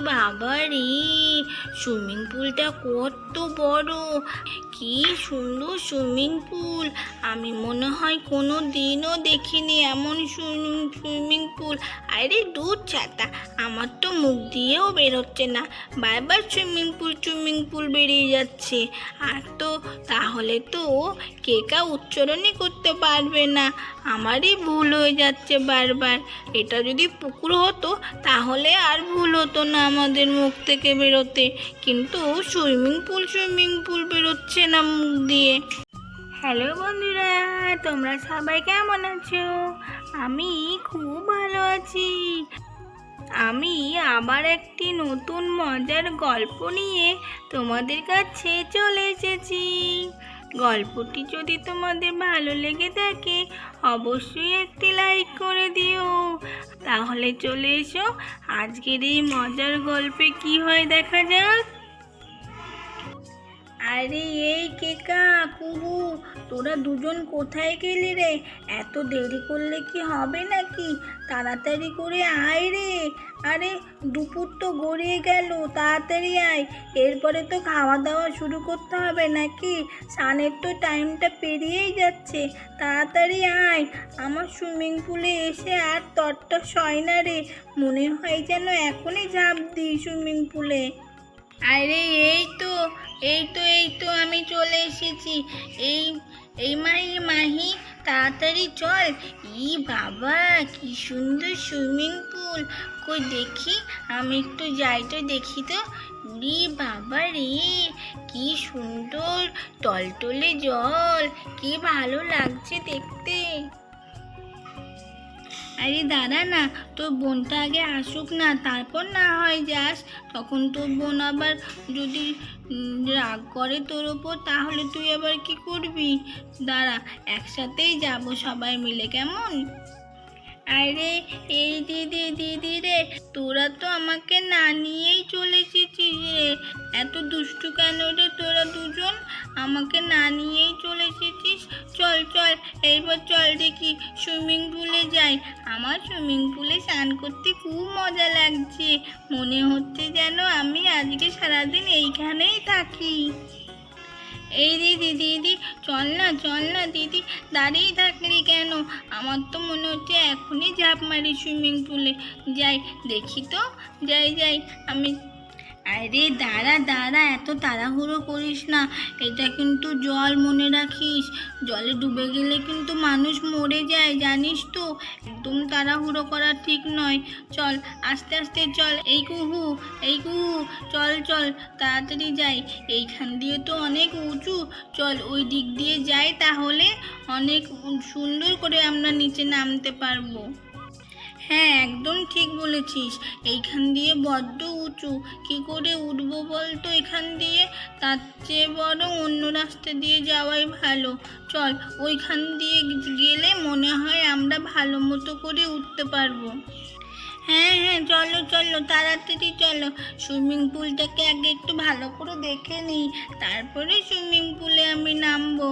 বাবা রে, সুইমিং পুলটা কত বড়! কি সুন্দর সুইমিং পুল! আমি মনে হয় কোনো দিনও দেখিনি এমন সুইমিং পুল। আরে দূর ছাতা, আমার তো মুখ দিয়েও বেরোচ্ছে না, বারবার সুইমিং পুল বেরিয়ে যাচ্ছে। আর তো তাহলে তো কেকা উচ্চারণই করতে পারবে না, আমারই ভুল হয়ে যাচ্ছে বারবার। এটা যদি পুকুর হতো তাহলে আর ভুল হতো না আমাদের মুখ থেকে বেরোতে, কিন্তু সুইমিং পুল বেরোচ্ছে না মুখ দিয়ে। হ্যালো বন্ধুরা, তোমরা সবাই কেমন আছো? আমি খুব ভালো আছি। আমি আবার একটি নতুন মজার গল্প নিয়ে তোমাদের কাছে চলে এসেছি। গল্পটি যদি তোমাদের ভালো লেগে থাকে অবশ্যই একটি লাইক করে দিও। তাহলে চলে এসো, আজকের এই মজার গল্পে কি হয় দেখা যাক। আরে এই কেকা, কুহু, তোরা দুজন কোথায় গেলি রে? এত দেরি করলে কি হবে নাকি? তাড়াতাড়ি করে আয় রে। আরে দুপুর তো গড়িয়ে গেল, তাড়াতাড়ি আয়। এরপরে তো খাওয়া দাওয়া শুরু করতে হবে নাকি? স্নানের তো টাইমটা পেরিয়েই যাচ্ছে, তাড়াতাড়ি আয়। আমার সুইমিং পুলে এসে আর তরটা সয় না রে, মনে হয় যেন এখনই ঝাঁপ দিই সুইমিং পুলে। আরে এই তো আমি চলে এসেছি। এই এই মাহি, তাড়াতাড়ি চল। ই বাবা, কি সুন্দর সুইমিং পুল! কই দেখি, আমি একটু যাই তো দেখি তো। রে বাবা রে, কি সুন্দর টলটলে জল, কি ভালো লাগছে দেখতে। আরে দাঁড়া না, তোর বোনটা আগে আসুক না, তারপর না হয় যাস। তখন তোর বোন আবার যদি রাগ করে তোর ওপর, তাহলে তুই আবার কি করবি? দাঁড়া, একসাথেই যাবো সবাই মিলে, কেমন? আরে এই দিদি রে, তোরা তো আমাকে না নিয়েই চলে এসেছিস রে। এত দুষ্টু কেন রে তোরা দুজন? আমাকে না নিয়েই চলে এসেছিস। চল চল, এইবার চল দেখি সুইমিং পুলে যাই। আমার সুইমিং পুলে স্নান করতে খুব মজা লাগছে, মনে হচ্ছে যেন আমি আজকে সারাদিন এইখানেই থাকি। এই দিদি, চল না দিদি, দাঁড়িয়ে থাকলি কেন? আমার তো মনে হচ্ছে এখনই ঝাঁপ মারি সুইমিং পুলে। যাই দেখি তো, যাই আমি। আরে দাঁড়া, এত তাড়াহুড়ো করিস না, এটা কিন্তু জল, মনে রাখিস। জলে ডুবে গেলে কিন্তু মানুষ মরে যায়, জানিস তো। একদম তাড়াহুড়ো করা ঠিক নয়। চল আস্তে আস্তে চল। এই কুহু, চল তাড়াতাড়ি যাই। এইখান দিয়ে তো অনেক উঁচু, চল ওই দিক দিয়ে যাই, তাহলে অনেক সুন্দর করে আমরা নিচে নামতে পারবো। হ্যাঁ, একদম ঠিক বলেছিস, এইখান দিয়ে বড্ড উঁচু, কি করে উঠবো বলতো এখান দিয়ে? তার চেয়ে বরং অন্য রাস্তা দিয়ে যাওয়াই ভালো। চল, ওইখান দিয়ে গেলে মনে হয় আমরা ভালো মতো করে উঠতে পারবো। হ্যাঁ চলো তাড়াতাড়ি চলো। সুইমিং পুলটাকে আগে একটু ভালো করে দেখে নিই, তারপরে সুইমিং পুলে আমি নামবো।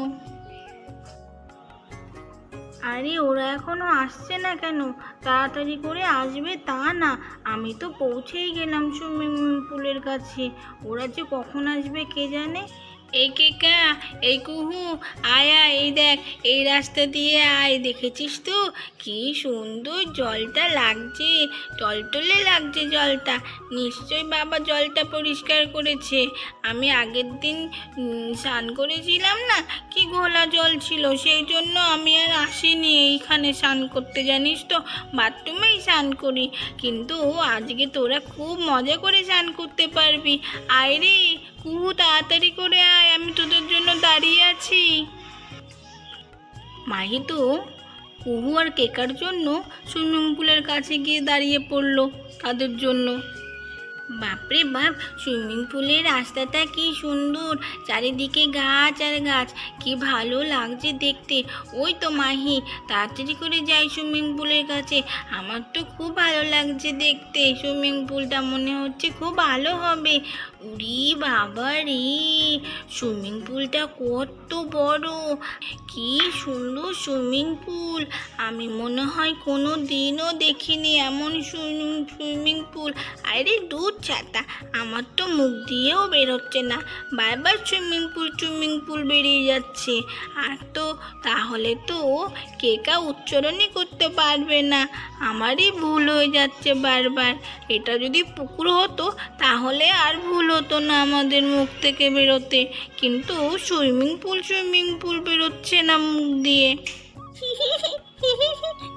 আরে ওরা এখনো আসছে না কেন? তাড়াতাড়ি করে আসবে তা না, আমি তো পৌঁছেই গেলাম সুইমিং পুলের কাছে। ওরা যে কখন আসবে কে জানে। এই কেকা, এই কুহু, আয় এই দেখ, এই রাস্তা দিয়ে আয়। দেখেছিস তো কি সুন্দর জলটা লাগছে, টলটলে লাগছে জলটা। নিশ্চয়ই বাবা জলটা পরিষ্কার করেছে। আমি আগের দিন স্নান করেছিলাম না, কি ঘোলা জল ছিল, সেই জন্য আমি আর আসিনি এইখানে স্নান করতে, জানিস তো, বাথরুমেই স্নান করি। কিন্তু আজকে তোরা খুব মজা করে স্নান করতে পারবি। আয় রে কুহু, তাড়াতাড়ি করে আয়, আমি তোদের জন্য দাঁড়িয়ে আছি। মাহি তো কুহু আর কেকার জন্য সুইমিং পুলের কাছে গিয়ে দাঁড়িয়ে পড়লো তাদের জন্য। বাপরে বাপ, সুইমিং পুলের রাস্তাটা কি সুন্দর, চারিদিকে গাছ আর গাছ, কি ভালো লাগছে দেখতে। ওই তো মাহি, তাড়াতাড়ি করে যাই সুইমিং পুলের কাছে। আমার তো খুব ভালো লাগছে দেখতে, সুইমিং পুলটা মনে হচ্ছে খুব ভালো হবে। উরি বাবা রে, সুইমিং পুলটা কত বড়, কি সুন্দর সুইমিং পুল! আমি মনে হয় কোনো দিনও দেখিনি এমন সুইমিং পুল। আরে দূর ছাতা, আমার তো মুখ দিয়েও বেরোচ্ছে না, বারবার সুইমিং পুল বেরিয়ে যাচ্ছে। আর তো তাহলে তো কেকা উচ্চারণই করতে পারবে না, আমারই ভুল হয়ে যাচ্ছে বারবার। এটা যদি পুকুর হতো তাহলে আর ভুল হতো না আমাদের মুখ থেকে বেরোতে, কিন্তু সুইমিং পুল বেরোচ্ছে না মুখ দিয়ে।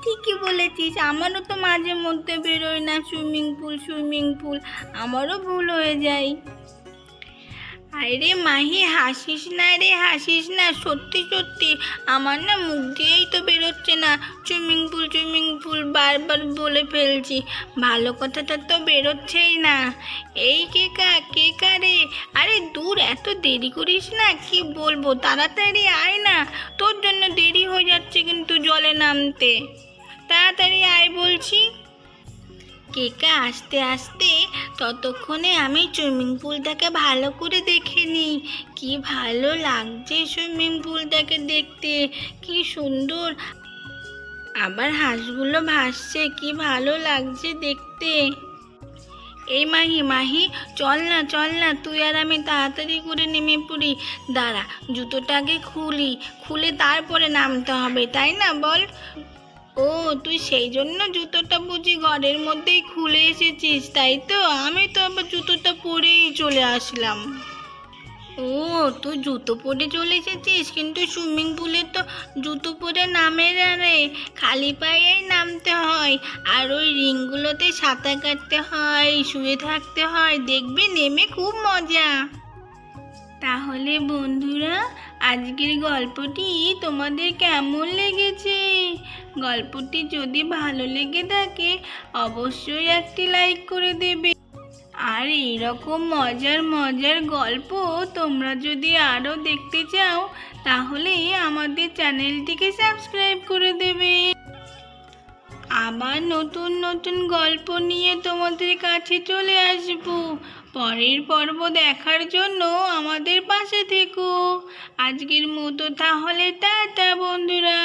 ঠিকই বলেছিস, আমারও তো মাঝে মধ্যে বেরোয় না সুইমিং পুল, আমারও ভুল হয়ে যায়। আরে মাহি, হাসিস না রে, হাসিস না, সত্যি সত্যি আমার না মুখ দিয়েই তো বেরোচ্ছে না সুইমিং পুল বারবার বলে ফেলছি, ভালো কথাটা তো বেরোচ্ছেই না। এই কেকা রে, আরে দূর, এত দেরি করিস না, কি বলবো, তাড়াতাড়ি আয় না, তোর জন্য দেরি হয়ে যাচ্ছে কিন্তু জলে নামতে, তাড়াতাড়ি আয় বলছি। কেকা আসতে আসতে ততক্ষণে আমি সুইমিং পুলটাকে ভালো করে দেখে নিই। কি ভালো লাগছে সুইমিং পুলটাকে দেখতে, কি সুন্দর, আবার হাঁসগুলো ভাসছে, কি ভালো লাগছে দেখতে। এই মাহি, চল না, তুই আর আমি তাড়াতাড়ি করে নেমে পড়ি। দাঁড়া, জুতোটাকে খুলে তারপরে নামতে হবে, তাই না বল? ও, তুই সেই জন্য জুতোটা বুঝি ঘরের মধ্যেই খুলে এসেছিস, তাই তো? আমি তো আবার জুতোটা পরেই চলে আসলাম। ও, তুই জুতো পরে চলে এসেছিস, কিন্তু সুইমিং পুলে তো জুতো পরে নামে না রে, খালি পায়েই নামতে হয়, আর ওই রিংগুলোতে সাঁতার কাটতে হয়, শুয়ে থাকতে হয়, দেখবি নেমে খুব মজা। তাহলে বন্ধুরা, আজকের গল্পটি তোমাদের কেমন লেগেছে? গল্পটি যদি ভালো লেগে থাকে অবশ্যই একটি লাইক করে দেবে। আর এইরকম মজার গল্প তোমরা যদি আরও দেখতে চাও তাহলে আমাদের চ্যানেলটিকে সাবস্ক্রাইব করে দেবে। আবার নতুন গল্প নিয়ে তোমাদের কাছে চলে আসবো। পরের পর্ব দেখার জন্য আমাদের পাশে থেকো। আজকের মতো তাহলে টাটা বন্ধুরা।